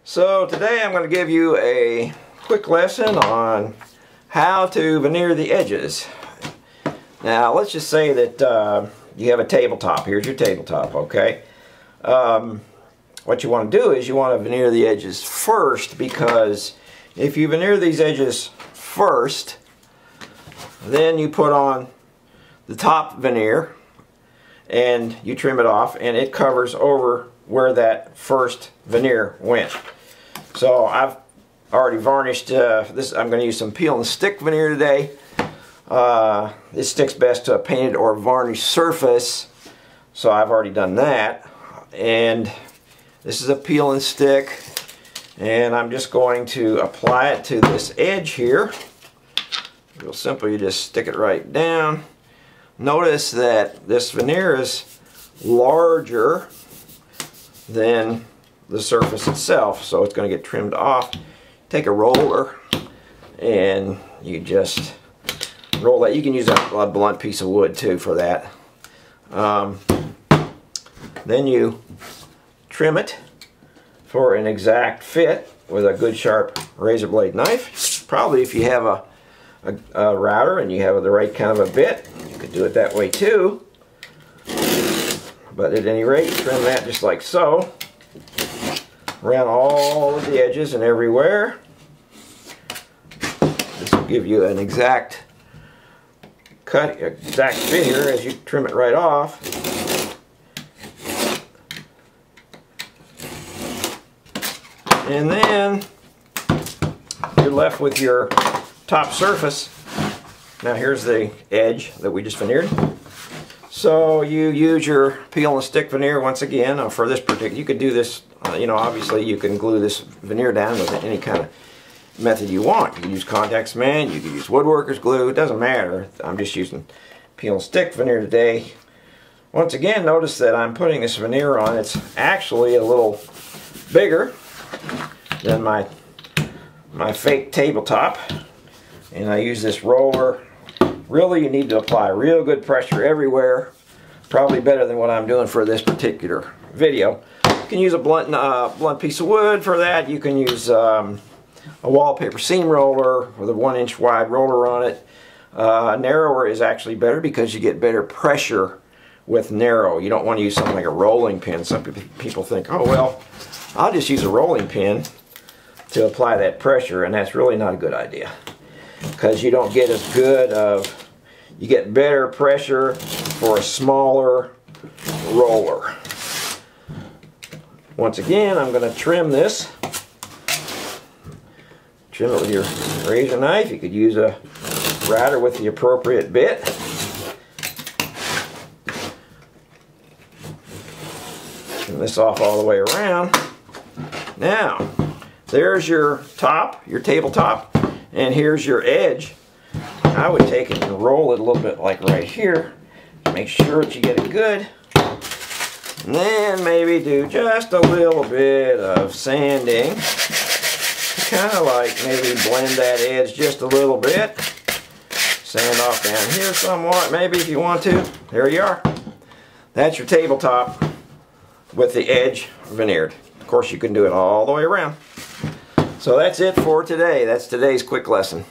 So today I'm going to give you a quick lesson on how to veneer the edges. Now let's just say that you have a tabletop. Here's your tabletop, okay? What you want to do is you want to veneer the edges first, because if you veneer these edges first, then you put on the top veneer and you trim it off, and it covers over where that first veneer went. So I've already varnished this. I'm going to use some peel and stick veneer today. This sticks best to a painted or varnished surface, so I've already done that. And this is a peel and stick, and I'm just going to apply it to this edge here. Real simple, you just stick it right down. Notice that this veneer is larger than the surface itself, so it's going to get trimmed off. Take a roller and you just roll that. You can use a blunt piece of wood too for that. Then you trim it for an exact fit with a good sharp razor blade knife. Probably if you have a router and you have the right kind of a bit, you could do it that way too. But at any rate, trim that just like so, around all of the edges and everywhere. This will give you an exact cut, exact fit here as you trim it right off. And then you're left with your top surface. Now here's the edge that we just veneered. So you use your peel and stick veneer once again for this particular. You could do this, you know, obviously you can glue this veneer down with any kind of method you want. You can use contact cement, you can use woodworker's glue, it doesn't matter. I'm just using peel and stick veneer today. Once again, notice that I'm putting this veneer on. It's actually a little bigger than my fake tabletop, and I use this roller. Really, you need to apply real good pressure everywhere, probably better than what I'm doing for this particular video. You can use a blunt piece of wood for that. You can use a wallpaper seam roller with a 1-inch wide roller on it. Narrower is actually better because you get better pressure with narrow. You don't want to use something like a rolling pin. Some people think, oh well, I'll just use a rolling pin to apply that pressure, and that's really not a good idea, because you don't get as good of, you get better pressure for a smaller roller. Once again, I'm going to trim this. Trim it with your razor knife. You could use a router with the appropriate bit. Trim this off all the way around. Now, there's your top, your tabletop. And here's your edge. I would take it and roll it a little bit like right here. Make sure that you get it good. And then maybe do just a little bit of sanding. Kind of like maybe blend that edge just a little bit. Sand off down here somewhat, maybe if you want to. There you are. That's your tabletop with the edge veneered. Of course, you can do it all the way around. So that's it for today. That's today's quick lesson.